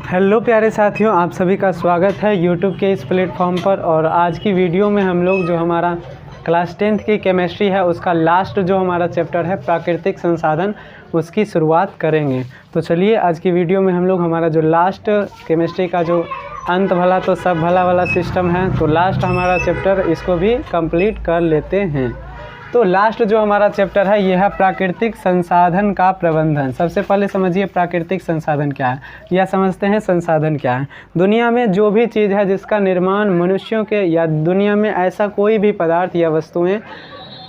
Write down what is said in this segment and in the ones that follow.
Hello प्यारे साथियों, आप सभी का स्वागत है यूट्यूब के इस प्लेटफॉर्म पर। और आज की वीडियो में हम लोग जो हमारा क्लास 10th की केमिस्ट्री है उसका लास्ट जो हमारा चैप्टर है प्राकृतिक संसाधन, उसकी शुरुआत करेंगे। तो चलिए आज की वीडियो में हम लोग हमारा जो लास्ट केमिस्ट्री का जो अंत भला तो सब भला वाला सिस्टम है, तो लास्ट हमारा चैप्टर इसको भी कंप्लीट कर लेते हैं। तो लास्ट जो हमारा चैप्टर है यह है प्राकृतिक संसाधन का प्रबंधन। सबसे पहले समझिए प्राकृतिक संसाधन क्या है, या समझते हैं संसाधन क्या है। दुनिया में जो भी चीज़ है जिसका निर्माण मनुष्यों के या दुनिया में ऐसा कोई भी पदार्थ या वस्तुएं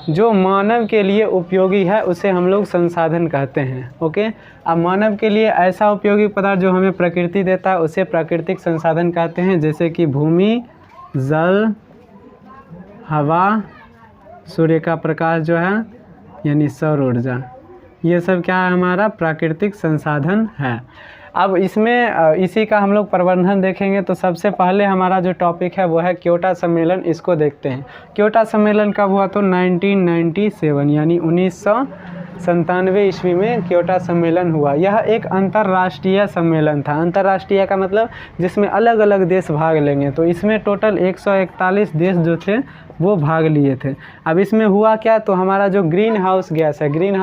जो मानव के लिए उपयोगी है उसे हम लोग संसाधन कहते हैं। ओके, अब मानव के लिए ऐसा उपयोगी पदार्थ जो हमें प्रकृति देता है उसे प्राकृतिक संसाधन कहते हैं। जैसे कि भूमि, जल, हवा, सूर्य का प्रकाश जो है यानी सौर ऊर्जा, ये सब क्या है, हमारा प्राकृतिक संसाधन है। अब इसमें इसी का हम लोग प्रबंधन देखेंगे। तो सबसे पहले हमारा जो टॉपिक है वो है क्योटो सम्मेलन, इसको देखते हैं। क्योटो सम्मेलन कब हुआ? तो 1997 यानी 1997 ईस्वी में क्योटो सम्मेलन हुआ। यह एक अंतर्राष्ट्रीय सम्मेलन था। अंतर्राष्ट्रीय का मतलब जिसमें अलग अलग देश भाग लेंगे। तो इसमें टोटल 141 देश जो थे वो भाग लिए थे। अब इसमें हुआ क्या? तो हमारा जो ग्रीन हाउस गैस है, ग्रीन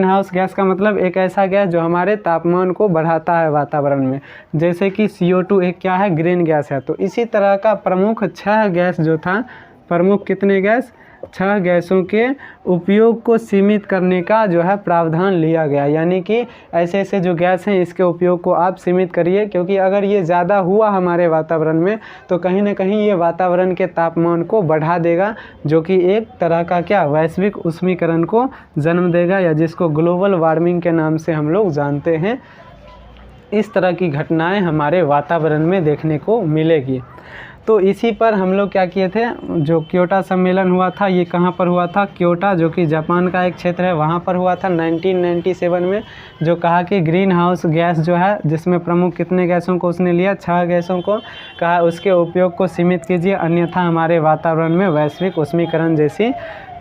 हाउस गैस का मतलब एक ऐसा गैस जो हमारे तापमान को बढ़ाता है वातावरण में। जैसे कि CO2 एक क्या है, ग्रीन गैस है। तो इसी तरह का प्रमुख 6 गैस जो था, प्रमुख कितने गैस? 6 गैसों के उपयोग को सीमित करने का जो है प्रावधान लिया गया। यानी कि ऐसे ऐसे जो गैस हैं इसके उपयोग को आप सीमित करिए, क्योंकि अगर ये ज़्यादा हुआ हमारे वातावरण में तो कहीं ना कहीं ये वातावरण के तापमान को बढ़ा देगा, जो कि एक तरह का क्या, वैश्विक उष्मीकरण को जन्म देगा, या जिसको ग्लोबल वार्मिंग के नाम से हम लोग जानते हैं। इस तरह की घटनाएँ हमारे वातावरण में देखने को मिलेगी। तो इसी पर हम लोग क्या किए थे, जो क्योटो सम्मेलन हुआ था ये कहाँ पर हुआ था? क्योटो, जो कि जापान का एक क्षेत्र है, वहाँ पर हुआ था 1997 में। जो कहा कि ग्रीन हाउस गैस जो है, जिसमें प्रमुख कितने गैसों को उसने लिया? 6 गैसों को कहा उसके उपयोग को सीमित कीजिए, अन्यथा हमारे वातावरण में वैश्विक उष्मीकरण जैसी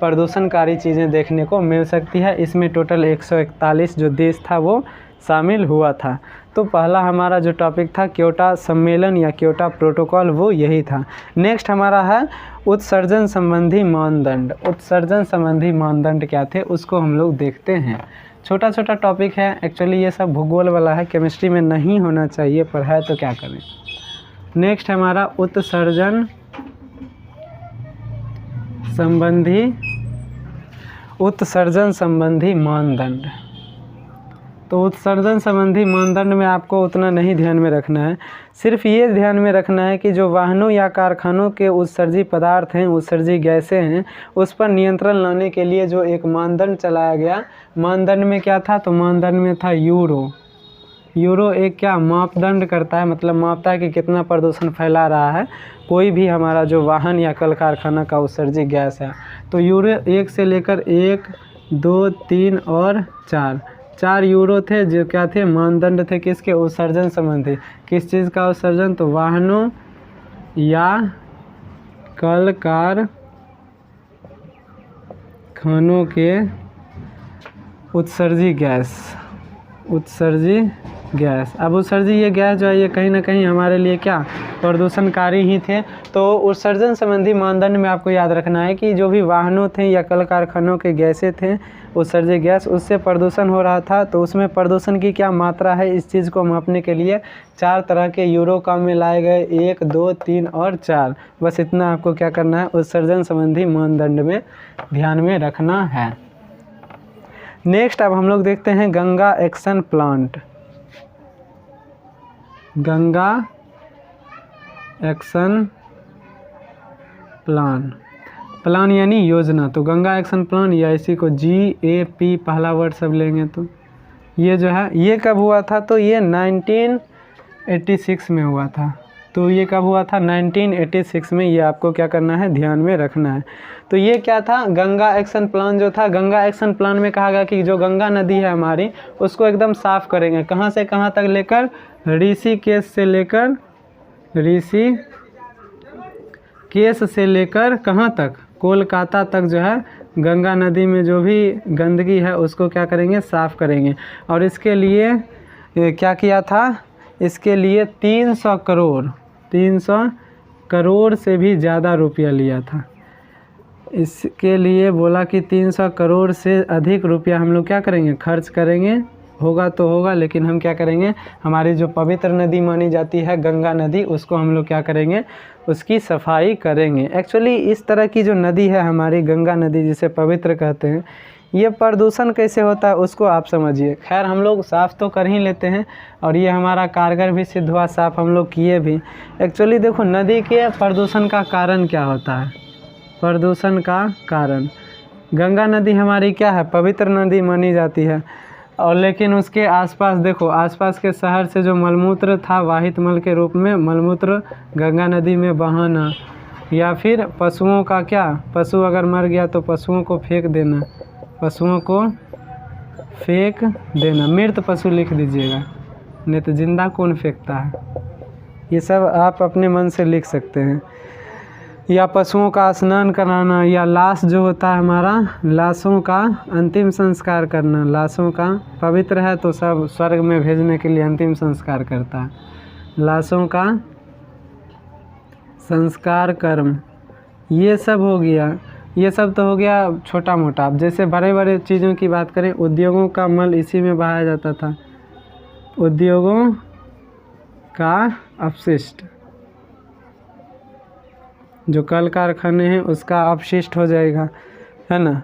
प्रदूषणकारी चीज़ें देखने को मिल सकती है। इसमें टोटल 141 जो देश था वो शामिल हुआ था। तो पहला हमारा जो टॉपिक था क्योटो सम्मेलन या क्योटो प्रोटोकॉल, वो यही था। नेक्स्ट हमारा है उत्सर्जन संबंधी मानदंड। उत्सर्जन संबंधी मानदंड क्या थे उसको हम लोग देखते हैं। छोटा छोटा टॉपिक है, एक्चुअली ये सब भूगोल वाला है, केमिस्ट्री में नहीं होना चाहिए पर है तो क्या करें। नेक्स्ट हमारा उत्सर्जन संबंधी मानदंड। तो उत्सर्जन संबंधी मानदंड में आपको उतना नहीं ध्यान में रखना है, सिर्फ ये ध्यान में रखना है कि जो वाहनों या कारखानों के उत्सर्जी पदार्थ हैं, उत्सर्जी गैसें हैं, उस पर नियंत्रण लाने के लिए जो एक मानदंड चलाया गया। मानदंड में क्या था? तो मानदंड में था यूरो एक क्या मापदंड करता है, मतलब मापता है कि कितना प्रदूषण फैला रहा है कोई भी हमारा जो वाहन या कल कारखाना का उत्सर्जी गैस है। तो यूरो 1 से लेकर 1, 2, 3 और 4 यूरो थे जो क्या थे, मानदंड थे किसके? उत्सर्जन संबंधी। किस चीज़ का उत्सर्जन? तो वाहनों या कल कारखानों के उत्सर्जी गैस। अब उत्सर्जी ये गैस जो है ये कहीं ना कहीं हमारे लिए क्या, प्रदूषणकारी ही थे। तो उत्सर्जन संबंधी मानदंड में आपको याद रखना है कि जो भी वाहनों थे या कल कारखानों के गैसें थे, उत्सर्जी गैस, उससे प्रदूषण हो रहा था। तो उसमें प्रदूषण की क्या मात्रा है, इस चीज़ को मापने के लिए 4 तरह के यूरो काम में लाए गए, 1, 2, 3 और 4। बस इतना आपको क्या करना है, उत्सर्जन संबंधी मानदंड में ध्यान में रखना है। नेक्स्ट अब हम लोग देखते हैं Ganga action plant. Ganga action plan यानी योजना। तो गंगा एक्शन प्लान या इसी को GAP पहला वर्ड सब लेंगे तो ये जो है ये कब हुआ था? तो ये 1986 में हुआ था। तो ये कब हुआ था? 1986 में। ये आपको क्या करना है, ध्यान में रखना है। तो ये क्या था? गंगा एक्शन प्लान जो था, गंगा एक्शन प्लान में कहा गया कि जो गंगा नदी है हमारी उसको एकदम साफ़ करेंगे। कहाँ से कहाँ तक लेकर? ऋषिकेश से लेकर कहाँ तक? कोलकाता तक जो है गंगा नदी में जो भी गंदगी है उसको क्या करेंगे, साफ़ करेंगे। और इसके लिए क्या किया था, इसके लिए 300 करोड़ से भी ज़्यादा रुपया लिया था। इसके लिए बोला कि 300 करोड़ से अधिक रुपया हम लोग क्या करेंगे, खर्च करेंगे। होगा तो होगा, लेकिन हम क्या करेंगे, हमारी जो पवित्र नदी मानी जाती है गंगा नदी, उसको हम लोग क्या करेंगे, उसकी सफाई करेंगे। एक्चुअली इस तरह की जो नदी है हमारी गंगा नदी, जिसे पवित्र कहते हैं, ये प्रदूषण कैसे होता है उसको आप समझिए। खैर हम लोग साफ़ तो कर ही लेते हैं और ये हमारा कारगर भी सिद्ध हुआ, साफ़ हम लोग किए भी। एक्चुअली देखो नदी के प्रदूषण का कारण क्या होता है, प्रदूषण का कारण, गंगा नदी हमारी क्या है, पवित्र नदी मानी जाती है। और लेकिन उसके आसपास देखो, आसपास के शहर से जो मलमूत्र था वाहित मल के रूप में, मलमूत्र गंगा नदी में बहाना, या फिर पशुओं का क्या, पशु अगर मर गया तो पशुओं को फेंक देना, पशुओं को फेंक देना, मृत पशु लिख दीजिएगा, नहीं तो जिंदा कौन फेंकता है। ये सब आप अपने मन से लिख सकते हैं। या पशुओं का स्नान कराना, या लाश जो होता है हमारा, लाशों का अंतिम संस्कार करना, लाशों का पवित्र है तो सब स्वर्ग में भेजने के लिए अंतिम संस्कार करता है, लाशों का संस्कार कर्म, ये सब हो गया। ये सब तो हो गया छोटा मोटा। अब जैसे बड़े बड़े चीज़ों की बात करें, उद्योगों का मल इसी में बहाया जाता था, उद्योगों का अपशिष्ट, जो कल कारखाने हैं उसका अपशिष्ट हो जाएगा, है ना।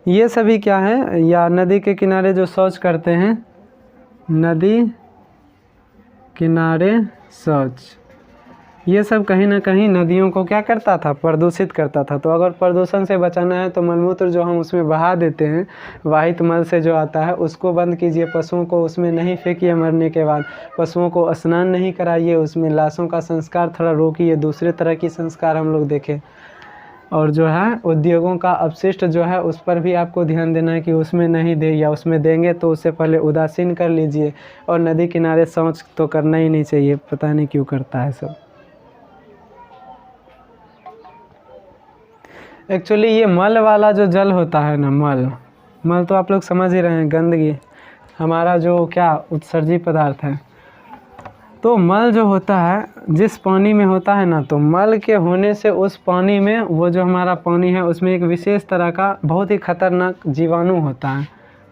ये सभी क्या है, या नदी के किनारे जो शौच करते हैं, नदी किनारे शौच, ये सब कहीं ना कहीं नदियों को क्या करता था, प्रदूषित करता था। तो अगर प्रदूषण से बचाना है तो मलमूत्र जो हम उसमें बहा देते हैं, वाहित मल से जो आता है, उसको बंद कीजिए, पशुओं को उसमें नहीं फेंकिए, मरने के बाद पशुओं को स्नान नहीं कराइए, उसमें लाशों का संस्कार थोड़ा रोकिए, दूसरे तरह की संस्कार हम लोग देखें। और जो है उद्योगों का अपशिष्ट जो है उस पर भी आपको ध्यान देना है कि उसमें नहीं दे, या उसमें देंगे तो उससे पहले उदासीन कर लीजिए। और नदी किनारे शौच तो करना ही नहीं चाहिए, पता नहीं क्यों करता है सब। एक्चुअली ये मल वाला जो जल होता है ना, मल तो आप लोग समझ ही रहे हैं, गंदगी, हमारा जो क्या उत्सर्जी पदार्थ है। तो मल जो होता है जिस पानी में होता है ना, तो मल के होने से उस पानी में, वो जो हमारा पानी है उसमें एक विशेष तरह का बहुत ही खतरनाक जीवाणु होता है।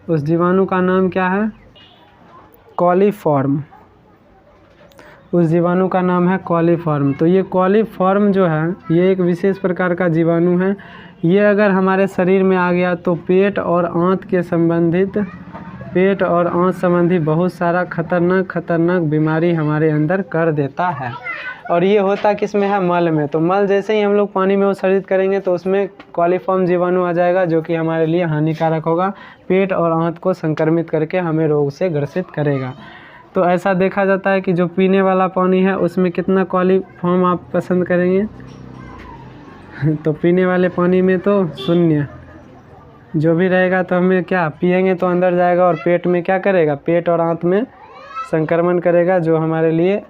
उस जीवाणु का नाम क्या है, कॉलीफॉर्म। उस जीवाणु का नाम है कॉलीफॉर्म। तो ये कॉलीफॉर्म जो है ये एक विशेष प्रकार का जीवाणु है। ये अगर हमारे शरीर में आ गया तो पेट और आंत संबंधी बहुत सारा खतरनाक बीमारी हमारे अंदर कर देता है। और ये होता किस में है, मल में। तो मल जैसे ही हम लोग पानी में उत्सर्जित करेंगे तो उसमें कॉलीफॉर्म जीवाणु आ जाएगा, जो कि हमारे लिए हानिकारक होगा, पेट और आंत को संक्रमित करके हमें रोग से ग्रसित करेगा। तो ऐसा देखा जाता है कि जो पीने वाला पानी है उसमें कितना कॉलीफॉर्म आप पसंद करेंगे, तो पीने वाले पानी में तो शून्य, जो भी रहेगा तो हमें क्या पिएंगे तो अंदर जाएगा और पेट में क्या करेगा, पेट और आंत में संक्रमण करेगा, जो हमारे लिए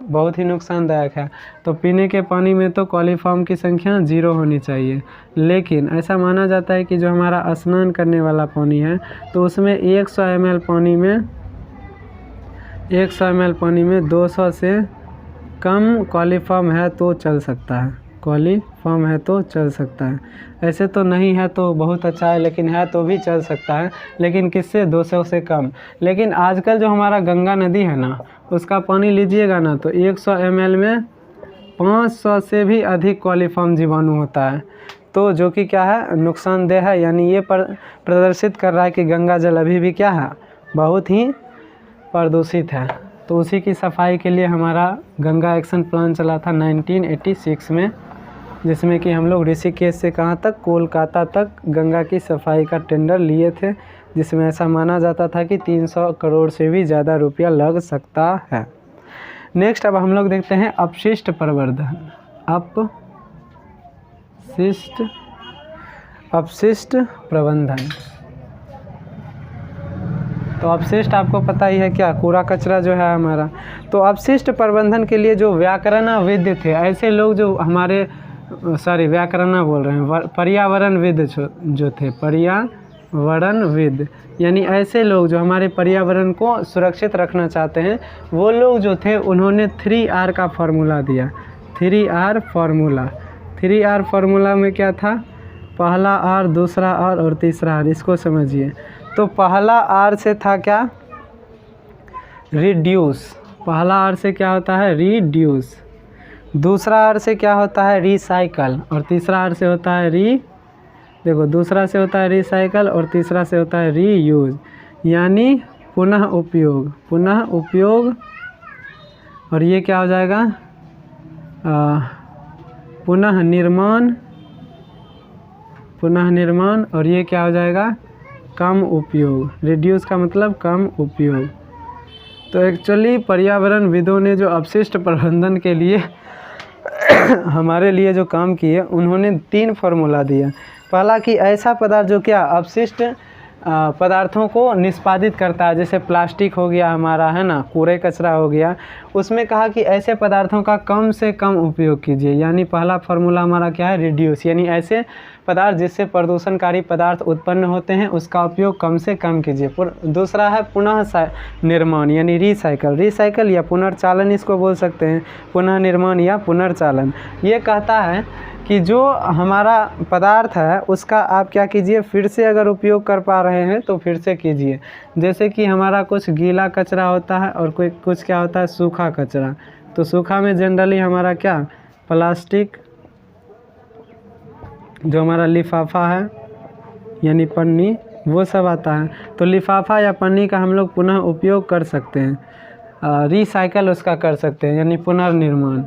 बहुत ही नुकसानदायक है। तो पीने के पानी में तो कॉलीफॉर्म की संख्या 0 होनी चाहिए। लेकिन ऐसा माना जाता है कि जो हमारा स्नान करने वाला पानी है तो उसमें 100 ml पानी में 200 से कम कॉलीफॉर्म है तो चल सकता है, कॉलीफॉर्म है तो चल सकता है। ऐसे तो नहीं है तो बहुत अच्छा है, लेकिन है तो भी चल सकता है, लेकिन किससे, 200 से कम। लेकिन आजकल जो हमारा गंगा नदी है ना, उसका पानी लीजिएगा ना तो 100 ml में 500 से भी अधिक कॉलीफॉर्म जीवाणु होता है, तो जो कि क्या है, नुकसानदेह है। यानी ये प्रदर्शित कर रहा है कि गंगा जल अभी भी क्या है, बहुत ही प्रदूषित है। तो उसी की सफाई के लिए हमारा गंगा एक्शन प्लान चला था 1986 में, जिसमें कि हम लोग ऋषिकेश से कहाँ तक, कोलकाता तक गंगा की सफाई का टेंडर लिए थे, जिसमें ऐसा माना जाता था कि 300 करोड़ से भी ज़्यादा रुपया लग सकता है। नेक्स्ट अब हम लोग देखते हैं अपशिष्ट प्रबंधन। अपशिष्ट प्रबंधन। तो अपशिष्ट आपको पता ही है क्या, कूड़ा कचरा जो है हमारा। तो अपशिष्ट प्रबंधन के लिए जो व्याकरणविद थे, ऐसे लोग जो हमारे पर्यावरणविद जो थे, पर्यावरणविद, यानी ऐसे लोग जो हमारे पर्यावरण को सुरक्षित रखना चाहते हैं, वो लोग जो थे उन्होंने 3R का फार्मूला दिया। 3R फार्मूला, 3R फार्मूला में क्या था? पहला R, दूसरा R और तीसरा R। इसको समझिए। तो पहला R से था क्या? रिड्यूस। पहला R से क्या होता है? रिड्यूस। दूसरा R से क्या होता है? रिसाइकल। और तीसरा R से होता है देखो, दूसरा से होता है रिसाइकल और तीसरा से होता है रीयूज, यानी पुनः उपयोग। पुनः उपयोग। और ये क्या हो जाएगा? पुनः निर्माण। पुनः निर्माण। और ये क्या हो जाएगा? कम उपयोग। रिड्यूस का मतलब कम उपयोग। तो एक्चुअली पर्यावरणविदों ने जो अपशिष्ट प्रबंधन के लिए हमारे लिए जो काम किए, उन्होंने 3 फार्मूला दिया। पहला कि ऐसा पदार्थ जो क्या अपशिष्ट पदार्थों को निष्पादित करता है, जैसे प्लास्टिक हो गया हमारा, है ना, कूड़े कचरा हो गया, उसमें कहा कि ऐसे पदार्थों का कम से कम उपयोग कीजिए। यानी पहला फार्मूला हमारा क्या है? रिड्यूस, यानी ऐसे पदार्थ जिससे प्रदूषणकारी पदार्थ उत्पन्न होते हैं उसका उपयोग कम से कम कीजिए। दूसरा है पुनः निर्माण, यानी रिसाइकल। रिसाइकल या पुनर्चालन इसको बोल सकते हैं, पुनः निर्माण या पुनर्चालन। ये कहता है कि जो हमारा पदार्थ है उसका आप क्या कीजिए, फिर से अगर उपयोग कर पा रहे हैं तो फिर से कीजिए। जैसे कि हमारा कुछ गीला कचरा होता है और कुछ क्या होता है? सूखा कचरा। तो सूखा में जनरली हमारा क्या? प्लास्टिक, जो हमारा लिफाफा है यानी पन्नी, वो सब आता है। तो लिफाफा या पन्नी का हम लोग पुनः उपयोग कर सकते हैं, रिसाइकल उसका कर सकते हैं, यानी पुनर्निर्माण।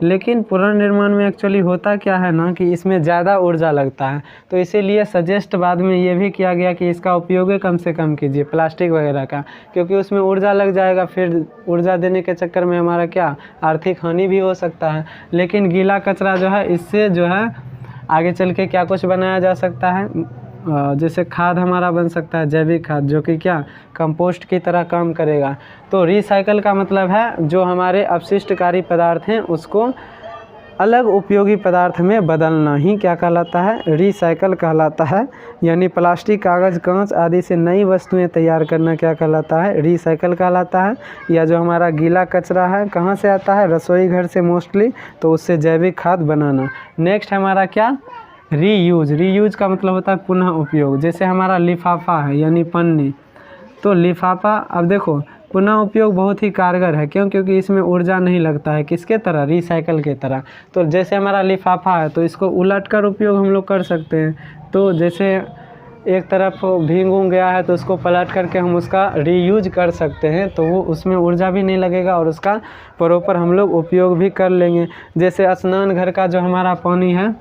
लेकिन पुनर्निर्माण में एक्चुअली होता क्या है ना कि इसमें ज़्यादा ऊर्जा लगता है, तो इसीलिए सजेस्ट बाद में ये भी किया गया कि इसका उपयोग कम से कम कीजिए, प्लास्टिक वगैरह का, क्योंकि उसमें ऊर्जा लग जाएगा, फिर ऊर्जा देने के चक्कर में हमारा क्या आर्थिक हानि भी हो सकता है। लेकिन गीला कचरा जो है, इससे जो है आगे चल के क्या कुछ बनाया जा सकता है, जैसे खाद हमारा बन सकता है, जैविक खाद, जो कि क्या कंपोस्ट की तरह काम करेगा। तो रिसाइकल का मतलब है जो हमारे अपशिष्टकारी पदार्थ हैं उसको अलग उपयोगी पदार्थ में बदलना ही क्या कहलाता है? रिसाइकल कहलाता है। यानी प्लास्टिक, कागज़, कांच आदि से नई वस्तुएं तैयार करना क्या कहलाता है? रिसाइकल कहलाता है। या जो हमारा गीला कचरा है कहाँ से आता है? रसोई घर से मोस्टली, तो उससे जैविक खाद बनाना। नेक्स्ट हमारा क्या? रीयूज। रीयूज का मतलब होता है पुनः उपयोग। जैसे हमारा लिफाफा है यानी पन्नी, तो लिफाफा अब देखो पुनः उपयोग बहुत ही कारगर है। क्यों? क्योंकि इसमें ऊर्जा नहीं लगता है, किसके तरह? रिसाइकल के तरह। तो जैसे हमारा लिफाफा है तो इसको उलट कर उपयोग हम लोग कर सकते हैं। तो जैसे एक तरफ भीग गया है तो उसको पलट करके हम उसका रीयूज कर सकते हैं, तो वो उसमें ऊर्जा भी नहीं लगेगा और उसका प्रॉपर हम लोग उपयोग भी कर लेंगे। जैसे स्नान घर का जो हमारा पानी है,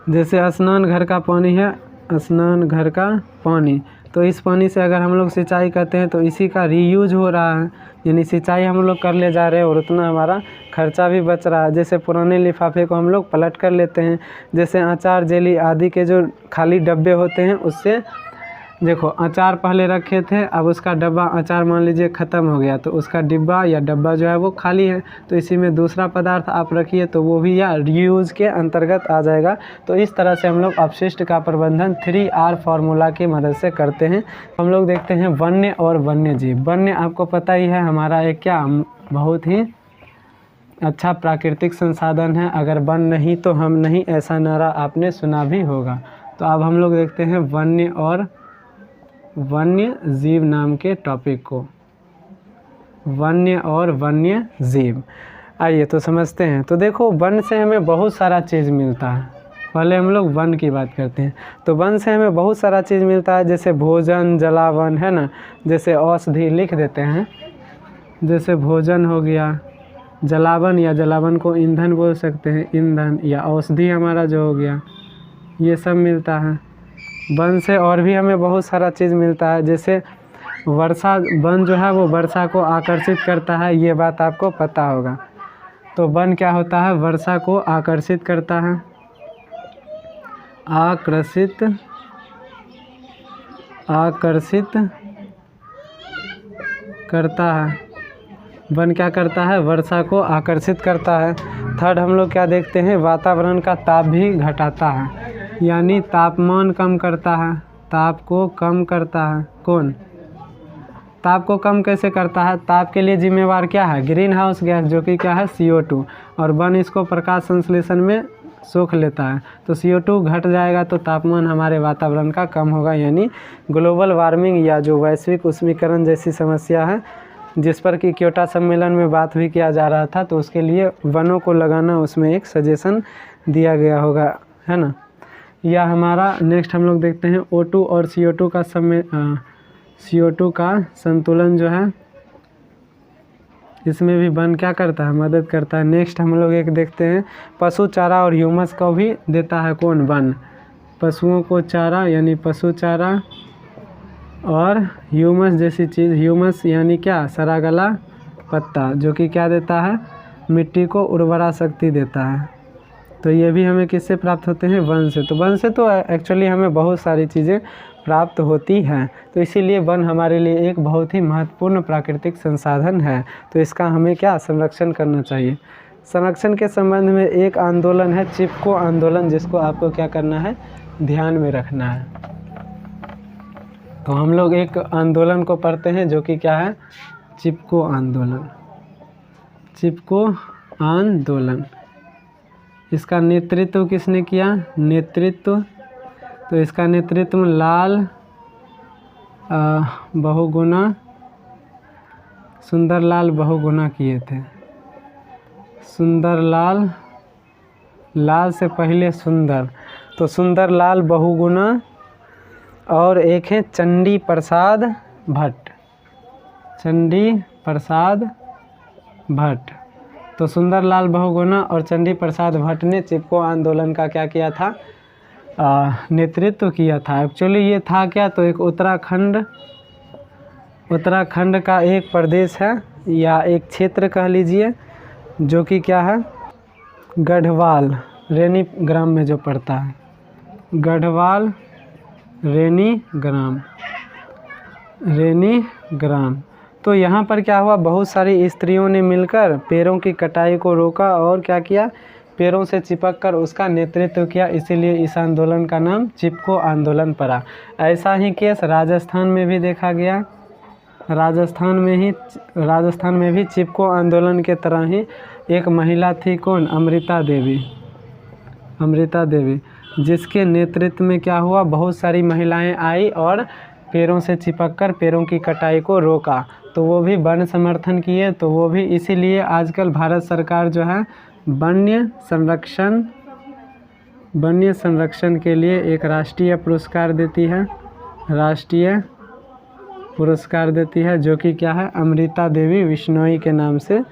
जैसे स्नान घर का पानी है, स्नान घर का पानी, तो इस पानी से अगर हम लोग सिंचाई करते हैं तो इसी का रीयूज हो रहा है, यानी सिंचाई हम लोग कर ले जा रहे हैं और उतना हमारा खर्चा भी बच रहा है। जैसे पुराने लिफाफे को हम लोग पलट कर लेते हैं, जैसे अचार, जेली आदि के जो खाली डब्बे होते हैं, उससे देखो अचार पहले रखे थे, अब उसका डब्बा अचार मान लीजिए ख़त्म हो गया, तो उसका डिब्बा या डब्बा जो है वो खाली है, तो इसी में दूसरा पदार्थ आप रखिए तो वो भी या रीयूज के अंतर्गत आ जाएगा। तो इस तरह से हम लोग अपशिष्ट का प्रबंधन 3R फार्मूला की मदद से करते हैं। हम लोग देखते हैं वन्य और वन्य जीव। वन्य आपको पता ही है हमारा एक क्या बहुत ही अच्छा प्राकृतिक संसाधन है, अगर वन नहीं तो हम नहीं, ऐसा नारा आपने सुना भी होगा। तो अब हम लोग देखते हैं वन्य और वन्य जीव नाम के टॉपिक को, वन्य और वन्य जीव। आइए तो समझते हैं। तो देखो वन से हमें बहुत सारा चीज़ मिलता है। पहले हम लोग वन की बात करते हैं। तो वन से हमें बहुत सारा चीज़ मिलता है, जैसे भोजन, जलावन, है ना, जैसे औषधि लिख देते हैं, जैसे भोजन हो गया, जलावन या जलावन को ईंधन बोल सकते हैं, ईंधन या औषधि हमारा जो हो गया, ये सब मिलता है वन से। और भी हमें बहुत सारा चीज़ मिलता है, जैसे वर्षा, वन जो है वो वर्षा को आकर्षित करता है, ये बात आपको पता होगा। तो वन क्या होता है? वर्षा को आकर्षित करता है, आकर्षित करता है। वन क्या करता है? वर्षा को आकर्षित करता है। थर्ड हम लोग क्या देखते हैं? वातावरण का ताप भी घटाता है, यानी तापमान कम करता है, ताप को कम करता है। कौन? ताप को कम कैसे करता है? ताप के लिए जिम्मेवार क्या है? ग्रीन हाउस गैस, जो कि क्या है? CO2। और वन इसको प्रकाश संश्लेषण में सोख लेता है। तो CO2 घट जाएगा तो तापमान हमारे वातावरण का कम होगा, यानी ग्लोबल वार्मिंग या जो वैश्विक उष्मीकरण जैसी समस्या है, जिस पर कि क्योटो सम्मेलन में बात भी किया जा रहा था, तो उसके लिए वनों को लगाना उसमें एक सजेशन दिया गया होगा, है ना। या हमारा नेक्स्ट हम लोग देखते हैं O2 और CO2 का CO2 का संतुलन जो है, इसमें भी वन क्या करता है? मदद करता है। नेक्स्ट हम लोग एक देखते हैं पशु चारा और ह्यूमस को भी देता है कौन? वन। पशुओं को चारा यानी पशु चारा और ह्यूमस जैसी चीज़, ह्यूमस यानी क्या? सरागला पत्ता, जो कि क्या देता है? मिट्टी को उर्वरा शक्ति देता है। तो ये भी हमें किससे प्राप्त होते हैं? वन से। तो वन से तो एक्चुअली हमें बहुत सारी चीज़ें प्राप्त होती हैं, तो इसीलिए वन हमारे लिए एक बहुत ही महत्वपूर्ण प्राकृतिक संसाधन है। तो इसका हमें क्या? संरक्षण करना चाहिए। संरक्षण के संबंध में एक आंदोलन है चिपको आंदोलन, जिसको आपको क्या करना है? ध्यान में रखना है। तो हम लोग एक आंदोलन को पढ़ते हैं जो कि क्या है? चिपको आंदोलन। चिपको आंदोलन, इसका नेतृत्व किसने किया? नेतृत्व, तो इसका नेतृत्व लाल बहुगुणा, सुंदरलाल बहुगुणा किए थे। सुंदरलाल, लाल से पहले सुंदर, तो सुंदरलाल बहुगुणा, और एक है चंडी प्रसाद भट्ट। चंडी प्रसाद भट्ट। तो सुंदरलाल बहुगुणा और चंडी प्रसाद भट्ट ने चिपको आंदोलन का क्या किया था? नेतृत्व किया था। एक्चुअली ये था क्या? तो एक उत्तराखंड का एक प्रदेश है या एक क्षेत्र कह लीजिए, जो कि क्या है? गढ़वाल रेनी ग्राम में जो पड़ता है। गढ़वाल रेनी ग्राम। तो यहाँ पर क्या हुआ? बहुत सारी स्त्रियों ने मिलकर पेड़ों की कटाई को रोका और क्या किया? पेड़ों से चिपक कर उसका नेतृत्व किया, इसीलिए इस आंदोलन का नाम चिपको आंदोलन पड़ा। ऐसा ही केस राजस्थान में भी देखा गया। राजस्थान में भी चिपको आंदोलन के तरह ही एक महिला थी। कौन? अमृता देवी, जिसके नेतृत्व में क्या हुआ? बहुत सारी महिलाएं आई और पेड़ों से चिपककर पेड़ों की कटाई को रोका। तो वो भी वन समर्थन किए। तो वो भी इसीलिए आजकल भारत सरकार जो है वन्य संरक्षण के लिए एक राष्ट्रीय पुरस्कार देती है, जो कि क्या है? अमृता देवी विश्नोई के नाम से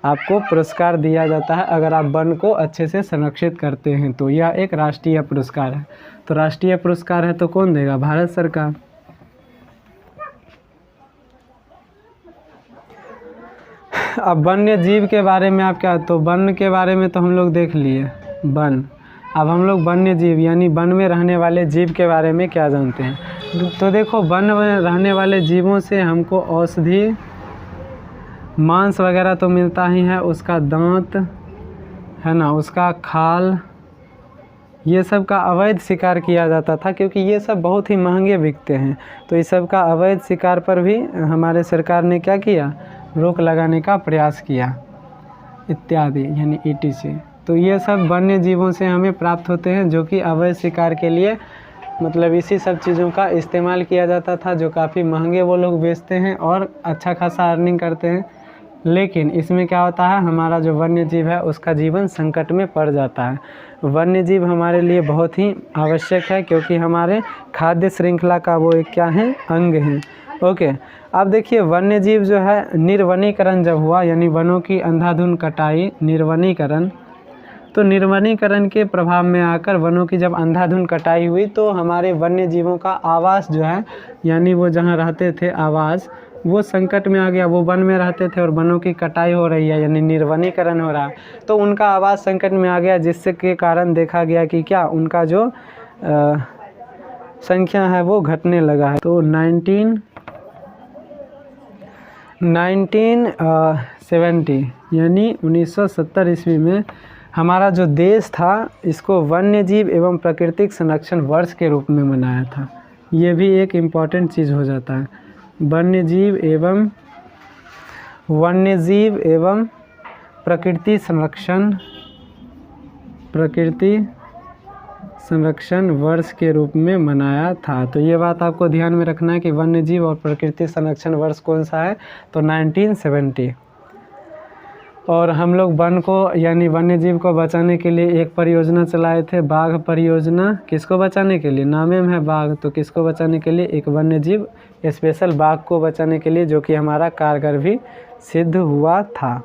आपको पुरस्कार दिया जाता है अगर आप वन को अच्छे से संरक्षित करते हैं। तो यह एक राष्ट्रीय पुरस्कार है। तो राष्ट्रीय पुरस्कार है तो कौन देगा? भारत सरकार। अब वन्य जीव के बारे में आप क्या? तो वन के बारे में तो हम लोग देख लिए वन। अब हम लोग वन्य जीव यानी वन में रहने वाले जीव के बारे में क्या जानते हैं? तो देखो, वन में रहने वाले जीवों से हमको औषधि, मांस वगैरह तो मिलता ही है, उसका दांत है ना, उसका खाल, ये सब का अवैध शिकार किया जाता था, क्योंकि ये सब बहुत ही महंगे बिकते हैं। तो इस सब का अवैध शिकार पर भी हमारे सरकार ने क्या किया? रोक लगाने का प्रयास किया, इत्यादि यानी ETC। तो ये सब वन्य जीवों से हमें प्राप्त होते हैं, जो कि अवैध शिकार के लिए मतलब इसी सब चीज़ों का इस्तेमाल किया जाता था, जो काफ़ी महंगे वो लोग बेचते हैं और अच्छा खासा अर्निंग करते हैं। लेकिन इसमें क्या होता है? हमारा जो वन्य जीव है उसका जीवन संकट में पड़ जाता है। वन्य जीव हमारे लिए बहुत ही आवश्यक है, क्योंकि हमारे खाद्य श्रृंखला का वो एक क्या है? अंग है। ओके, अब देखिए वन्य जीव जो है, निर्वनीकरण जब हुआ यानी वनों की अंधाधुंध कटाई, निर्वनीकरण, तो निर्वनीकरण के प्रभाव में आकर वनों की जब अंधाधुंध कटाई हुई, तो हमारे वन्य जीवों का आवास जो है, यानी वो जहाँ रहते थे आवास, वो संकट में आ गया। वो वन में रहते थे और वनों की कटाई हो रही है यानी निर्वनीकरण हो रहा है, तो उनका आवास संकट में आ गया, जिससे के कारण देखा गया कि क्या उनका जो संख्या है वो घटने लगा है। तो 1970 यानी 1970 ईस्वी में हमारा जो देश था, इसको वन्य जीव एवं प्राकृतिक संरक्षण वर्ष के रूप में मनाया था। ये भी एक इम्पॉर्टेंट चीज़ हो जाता है। वन्यजीव एवं प्रकृति संरक्षण वर्ष के रूप में मनाया था। तो ये बात आपको ध्यान में रखना है कि वन्यजीव और प्रकृति संरक्षण वर्ष कौन सा है, तो 1970। और हम लोग वन को यानी वन्यजीव को बचाने के लिए एक परियोजना चलाए थे, बाघ परियोजना। किसको बचाने के लिए, नामे में है बाघ, तो किसको बचाने के लिए, एक वन्यजीव स्पेशल बाघ को बचाने के लिए, जो कि हमारा कारगर भी सिद्ध हुआ था।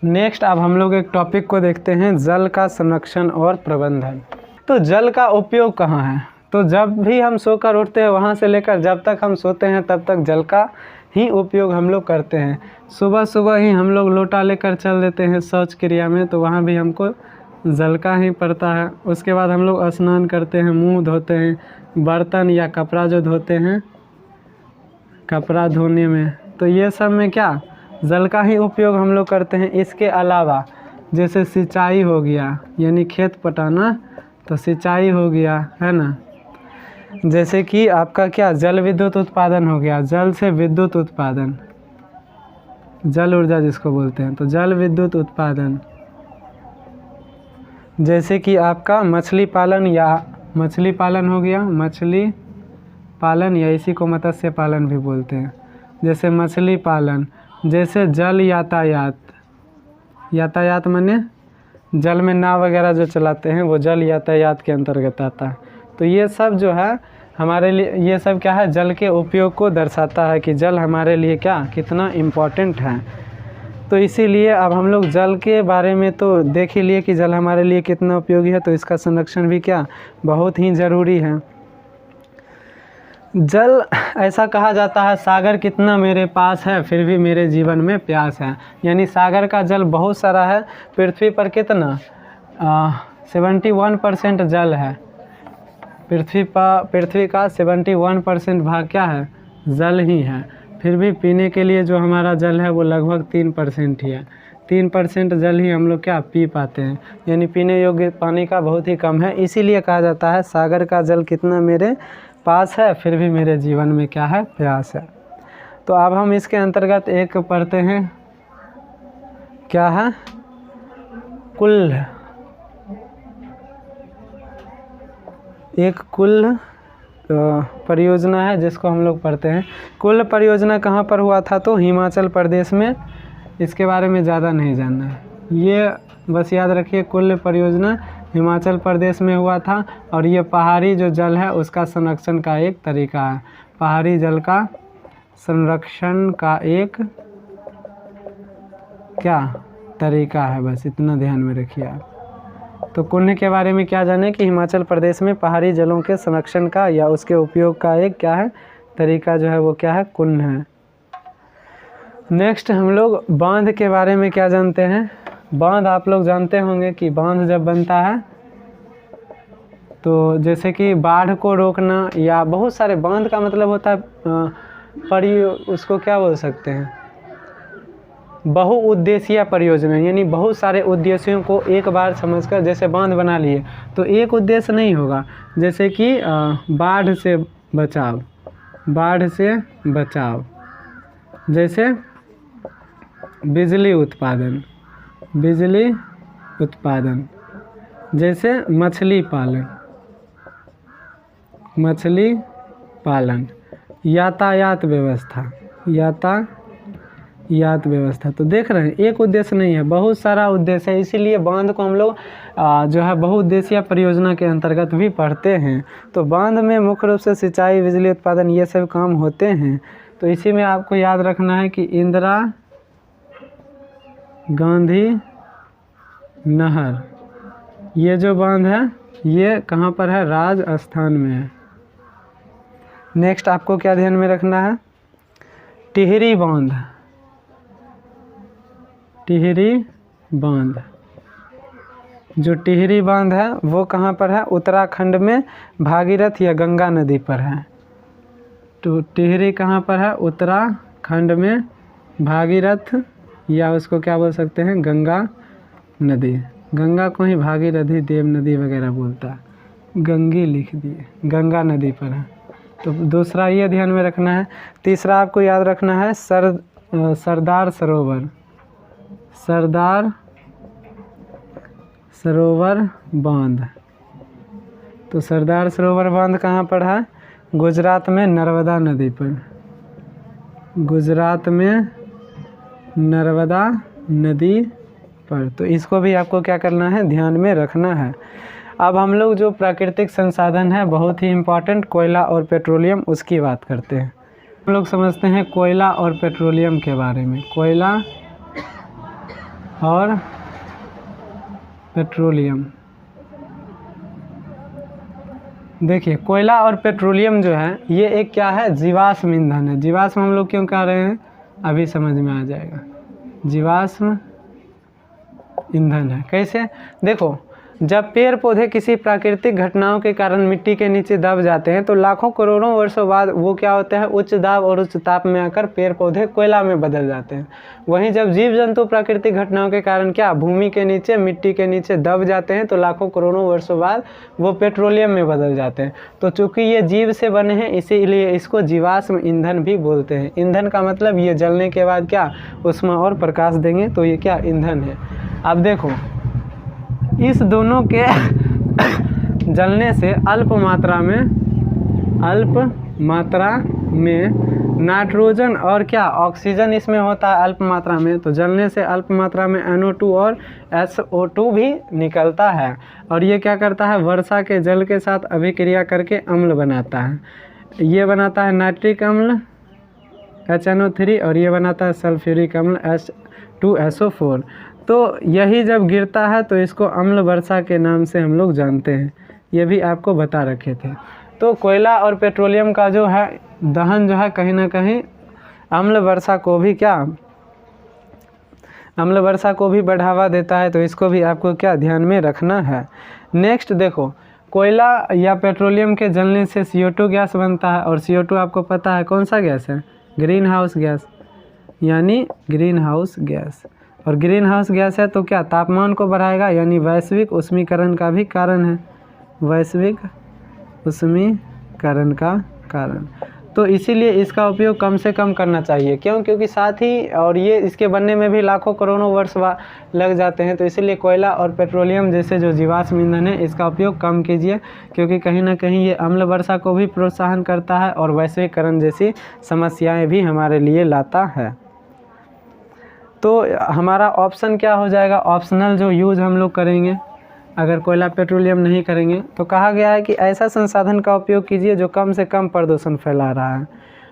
नेक्स्ट अब हम लोग एक टॉपिक को देखते हैं, जल का संरक्षण और प्रबंधन। तो जल का उपयोग कहाँ है, तो जब भी हम सोकर उठते हैं वहाँ से लेकर जब तक हम सोते हैं तब तक जल का ही उपयोग हम लोग करते हैं। सुबह सुबह ही हम लोग लोटा लेकर चल देते हैं शौच क्रिया में, तो वहाँ भी हमको जल का ही पड़ता है। उसके बाद हम लोग स्नान करते हैं, मुंह धोते हैं, बर्तन या कपड़ा जो धोते हैं, कपड़ा धोने में, तो ये सब में क्या जल का ही उपयोग हम लोग करते हैं। इसके अलावा जैसे सिंचाई हो गया, यानी खेत पटाना, तो सिंचाई हो गया, है ना। जैसे कि आपका क्या जल विद्युत उत्पादन हो गया, जल से विद्युत उत्पादन, जल ऊर्जा जिसको बोलते हैं, तो जल विद्युत उत्पादन। जैसे कि आपका मछली पालन हो गया, मछली पालन या इसी को मत्स्य पालन भी बोलते हैं। जैसे मछली पालन, जैसे जल यातायात माने जल में नाव वगैरह जो चलाते हैं वो जल यातायात के अंतर्गत आता है। तो ये सब जो है हमारे लिए, ये सब क्या है, जल के उपयोग को दर्शाता है कि जल हमारे लिए क्या कितना इम्पोर्टेंट है। तो इसीलिए अब हम लोग जल के बारे में तो देख ही लिए कि जल हमारे लिए कितना उपयोगी है, तो इसका संरक्षण भी क्या बहुत ही ज़रूरी है। जल ऐसा कहा जाता है, सागर कितना मेरे पास है फिर भी मेरे जीवन में प्यास है, यानी सागर का जल बहुत सारा है। पृथ्वी पर कितना 71% जल है, पृथ्वी का 71% भाग क्या है, जल ही है। फिर भी पीने के लिए जो हमारा जल है वो लगभग 3% ही है। 3% जल ही हम लोग क्या पी पाते हैं, यानी पीने योग्य पानी का बहुत ही कम है। इसीलिए कहा जाता है सागर का जल कितना मेरे पास है फिर भी मेरे जीवन में क्या है, प्यास है। तो अब हम इसके अंतर्गत एक पढ़ते हैं, क्या है, कुल। एक कुल परियोजना है जिसको हम लोग पढ़ते हैं। कुल परियोजना कहाँ पर हुआ था, तो हिमाचल प्रदेश में। इसके बारे में ज़्यादा नहीं जानना है, ये बस याद रखिए कुल परियोजना हिमाचल प्रदेश में हुआ था। और ये पहाड़ी जो जल है उसका संरक्षण का एक तरीका है, पहाड़ी जल का संरक्षण का एक क्या तरीका है, बस इतना ध्यान में रखिए आप। तो कुल्ल के बारे में क्या जाने कि हिमाचल प्रदेश में पहाड़ी जलों के संरक्षण का या उसके उपयोग का एक क्या है तरीका जो है वो क्या है, कुल्ल है। नेक्स्ट हम लोग बांध के बारे में क्या जानते हैं। बांध आप लोग जानते होंगे कि बांध जब बनता है तो जैसे कि बाढ़ को रोकना, या बहुत सारे बांध का मतलब होता है उसको क्या बोल सकते हैं, बहुउद्देशीय परियोजना, यानी बहुत सारे उद्देश्यों को एक बार समझकर जैसे बांध बना लिए तो एक उद्देश्य नहीं होगा। जैसे कि बाढ़ से बचाव, जैसे बिजली उत्पादन, जैसे मछली पालन, यातायात व्यवस्था। तो देख रहे हैं एक उद्देश्य नहीं है, बहुत सारा उद्देश्य है। इसीलिए बांध को हम लोग जो है बहुउद्देशीय परियोजना के अंतर्गत भी पढ़ते हैं। तो बांध में मुख्य रूप से सिंचाई, बिजली उत्पादन ये सब काम होते हैं। तो इसी में आपको याद रखना है कि इंदिरा गांधी नहर, ये जो बांध है ये कहाँ पर है, राजस्थान में है। नेक्स्ट आपको क्या ध्यान में रखना है, टिहरी बांध, जो टिहरी बांध है वो कहाँ पर है, उत्तराखंड में भागीरथ या गंगा नदी पर है। तो टिहरी कहाँ पर है, उत्तराखंड में भागीरथ या उसको क्या बोल सकते हैं, गंगा नदी। गंगा को ही भागीरथी, देव नदी वगैरह बोलता है, गंगी लिख दिए, गंगा नदी पर है। तो दूसरा ये ध्यान में रखना है। तीसरा आपको याद रखना है सरदार सरोवर, सरदार सरोवर बांध। तो सरदार सरोवर बांध कहाँ पर है? गुजरात में नर्मदा नदी पर, गुजरात में नर्मदा नदी पर। तो इसको भी आपको क्या करना है? ध्यान में रखना है। अब हम लोग जो प्राकृतिक संसाधन है बहुत ही इम्पोर्टेंट कोयला और पेट्रोलियम, उसकी बात करते हैं। हम लोग समझते हैं कोयला और पेट्रोलियम के बारे में। कोयला और पेट्रोलियम, देखिए कोयला और पेट्रोलियम जो है ये एक क्या है? जीवाश्म ईंधन है। जीवाश्म हम लोग क्यों कह रहे हैं अभी समझ में आ जाएगा। जीवाश्म ईंधन है। कैसे? देखो, जब पेड़ पौधे किसी प्राकृतिक घटनाओं के कारण मिट्टी के नीचे दब जाते हैं तो लाखों करोड़ों वर्षों बाद वो क्या होते हैं? उच्च दाब और उच्च ताप में आकर पेड़ पौधे कोयला में बदल जाते हैं। वहीं जब जीव जंतु प्राकृतिक घटनाओं के कारण क्या भूमि के नीचे, मिट्टी के नीचे दब जाते हैं तो लाखों करोड़ों वर्षों बाद वो पेट्रोलियम में बदल जाते हैं। तो चूँकि ये जीव से बने हैं इसीलिए इसको जीवाश्म ईंधन भी बोलते हैं। ईंधन का मतलब ये जलने के बाद क्या उसमें और प्रकाश देंगे तो ये क्या ईंधन है। अब देखो, इस दोनों के जलने से अल्प मात्रा में नाइट्रोजन और क्या ऑक्सीजन इसमें होता है अल्प मात्रा में। तो जलने से अल्प मात्रा में NO2 और SO2 भी निकलता है और ये क्या करता है? वर्षा के जल के साथ अभिक्रिया करके अम्ल बनाता है। ये बनाता है नाइट्रिक अम्ल HNO3 और ये बनाता है सल्फ्यूरिक अम्ल H2SO4। तो यही जब गिरता है तो इसको अम्ल वर्षा के नाम से हम लोग जानते हैं। ये भी आपको बता रखे थे। तो कोयला और पेट्रोलियम का जो है दहन जो है कहीं ना कहीं अम्ल वर्षा को भी क्या अम्ल वर्षा को भी बढ़ावा देता है। तो इसको भी आपको क्या ध्यान में रखना है। नेक्स्ट देखो, कोयला या पेट्रोलियम के जलने से CO2 गैस बनता है और CO2 आपको पता है कौन सा गैस है? ग्रीन हाउस गैस, यानी ग्रीन हाउस गैस। और ग्रीन हाउस गैस है तो क्या तापमान को बढ़ाएगा यानी वैश्विक उष्मीकरण का भी कारण है, वैश्विक उष्मीकरण का कारण। तो इसीलिए इसका उपयोग कम से कम करना चाहिए। क्यों? क्योंकि साथ ही और ये इसके बनने में भी लाखों करोड़ों वर्ष लग जाते हैं। तो इसीलिए कोयला और पेट्रोलियम जैसे जो जीवाश्म ईंधन है इसका उपयोग कम कीजिए, क्योंकि कहीं ना कहीं ये अम्ल वर्षा को भी प्रोत्साहन करता है और वैश्वीकरण जैसी समस्याएं भी हमारे लिए लाता है। तो हमारा ऑप्शन क्या हो जाएगा? ऑप्शनल जो यूज़ हम लोग करेंगे अगर कोयला पेट्रोलियम नहीं करेंगे तो कहा गया है कि ऐसा संसाधन का उपयोग कीजिए जो कम से कम प्रदूषण फैला रहा है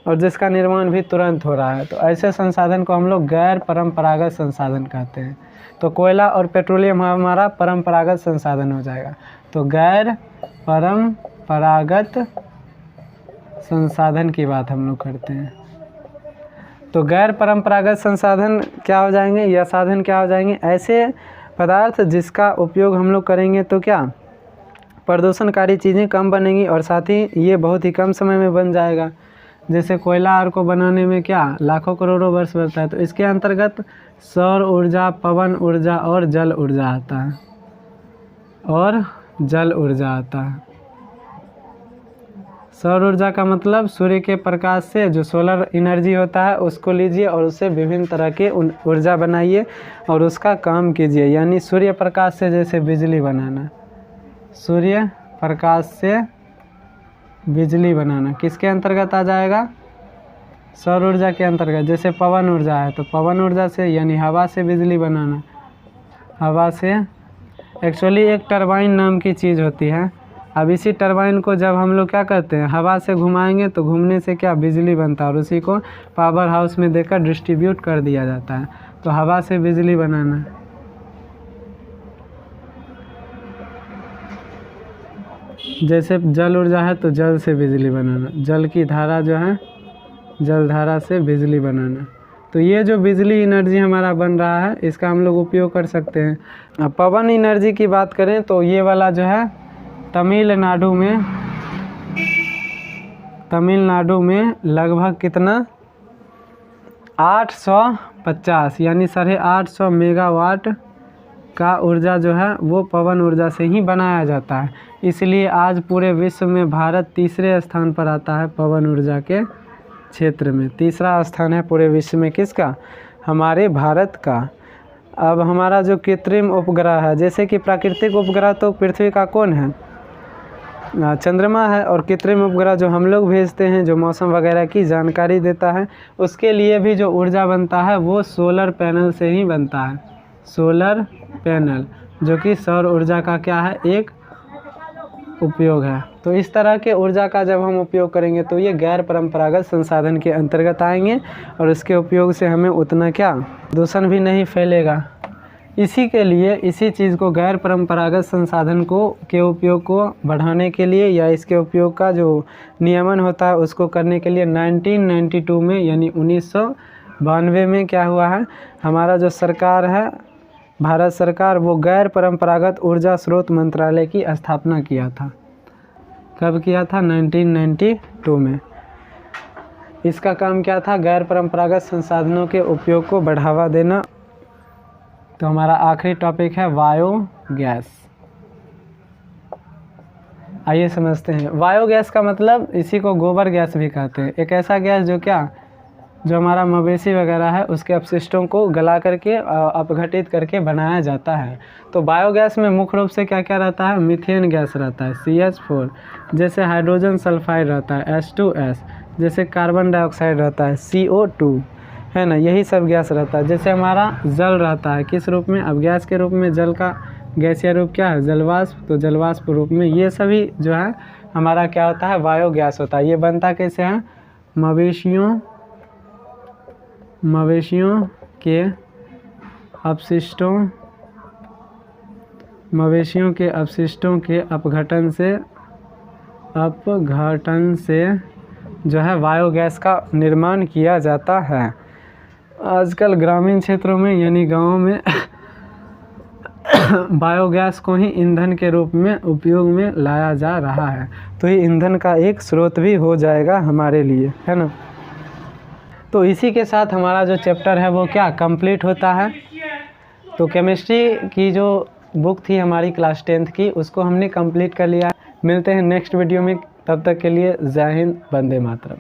और जिसका निर्माण भी तुरंत हो रहा है। तो ऐसे संसाधन को हम लोग गैर परंपरागत संसाधन कहते हैं। तो कोयला और पेट्रोलियम हमारा परंपरागत संसाधन हो जाएगा। तो गैर परंपरागत संसाधन की बात हम लोग करते हैं। तो गैर परंपरागत संसाधन क्या हो जाएंगे या साधन क्या हो जाएंगे? ऐसे पदार्थ जिसका उपयोग हम लोग करेंगे तो क्या प्रदूषणकारी चीज़ें कम बनेंगी और साथ ही ये बहुत ही कम समय में बन जाएगा। जैसे कोयला आर को बनाने में क्या लाखों करोड़ों वर्ष लगता है। तो इसके अंतर्गत सौर ऊर्जा, पवन ऊर्जा और जल ऊर्जा आता है और जल ऊर्जा आता है। सौर ऊर्जा का मतलब सूर्य के प्रकाश से जो सोलर एनर्जी होता है उसको लीजिए और उससे विभिन्न तरह के ऊर्जा बनाइए और उसका काम कीजिए। यानी सूर्य प्रकाश से जैसे बिजली बनाना, सूर्य प्रकाश से बिजली बनाना किसके अंतर्गत आ जाएगा? सौर ऊर्जा के अंतर्गत। जैसे पवन ऊर्जा है तो पवन ऊर्जा से यानी हवा से बिजली बनाना, हवा से। एक्चुअली एक टरबाइन नाम की चीज़ होती है। अब इसी टरबाइन को जब हम लोग क्या करते हैं हवा से घुमाएंगे तो घूमने से क्या बिजली बनता है और उसी को पावर हाउस में देकर डिस्ट्रीब्यूट कर दिया जाता है। तो हवा से बिजली बनाना। जैसे जल ऊर्जा है तो जल से बिजली बनाना, जल की धारा जो है जल धारा से बिजली बनाना। तो ये जो बिजली एनर्जी हमारा बन रहा है इसका हम लोग उपयोग कर सकते हैं। अब पवन एनर्जी की बात करें तो ये वाला जो है तमिलनाडु में लगभग कितना 850 यानी 850 मेगावाट का ऊर्जा जो है वो पवन ऊर्जा से ही बनाया जाता है। इसलिए आज पूरे विश्व में भारत तीसरे स्थान पर आता है पवन ऊर्जा के क्षेत्र में। तीसरा स्थान है पूरे विश्व में किसका? हमारे भारत का। अब हमारा जो कृत्रिम उपग्रह है, जैसे कि प्राकृतिक उपग्रह तो पृथ्वी का कौन है? चंद्रमा है। और कृत्रिम उपग्रह जो हम लोग भेजते हैं, जो मौसम वगैरह की जानकारी देता है, उसके लिए भी जो ऊर्जा बनता है वो सोलर पैनल से ही बनता है। सोलर पैनल जो कि सौर ऊर्जा का क्या है? एक उपयोग है। तो इस तरह के ऊर्जा का जब हम उपयोग करेंगे तो ये गैर परंपरागत संसाधन के अंतर्गत आएंगे और इसके उपयोग से हमें उतना क्या प्रदूषण भी नहीं फैलेगा। इसी के लिए इसी चीज़ को गैर परंपरागत संसाधन के उपयोग को बढ़ाने के लिए या इसके उपयोग का जो नियमन होता है उसको करने के लिए 1992 में यानी 1992 में क्या हुआ है, हमारा जो सरकार है भारत सरकार, वो गैर परंपरागत ऊर्जा स्रोत मंत्रालय की स्थापना किया था। कब किया था? 1992 में। इसका काम क्या था? गैर परंपरागत संसाधनों के उपयोग को बढ़ावा देना। तो हमारा आखिरी टॉपिक है बायोगैस। आइए समझते हैं। बायोगैस का मतलब इसी को गोबर गैस भी कहते हैं। एक ऐसा गैस जो हमारा मवेशी वगैरह है उसके अपशिष्टों को गला करके अपघटित करके बनाया जाता है। तो बायोगैस में मुख्य रूप से क्या क्या रहता है? मीथेन गैस रहता है CH4, जैसे हाइड्रोजन सल्फाइड रहता है H2S, जैसे कार्बन डाइऑक्साइड रहता है CO2, है ना, यही सब गैस रहता है। जैसे हमारा जल रहता है किस रूप में? अब गैस के रूप में जल का गैसीय रूप क्या है? जलवाष्प। तो जलवाष्प रूप में ये सभी जो है हमारा क्या होता है? बायोगैस होता है। ये बनता कैसे है? मवेशियों के अपशिष्टों के अपघटन से जो है बायोगैस का निर्माण किया जाता है। आजकल ग्रामीण क्षेत्रों में यानी गाँव में बायोगैस को ही ईंधन के रूप में उपयोग में लाया जा रहा है। तो ये ईंधन का एक स्रोत भी हो जाएगा हमारे लिए, है ना। तो इसी के साथ हमारा जो चैप्टर है वो क्या कंप्लीट होता है। तो केमिस्ट्री की जो बुक थी हमारी क्लास 10th की, उसको हमने कंप्लीट कर लिया। मिलते हैं नेक्स्ट वीडियो में, तब तक के लिए जय हिंद, वंदे मातरम।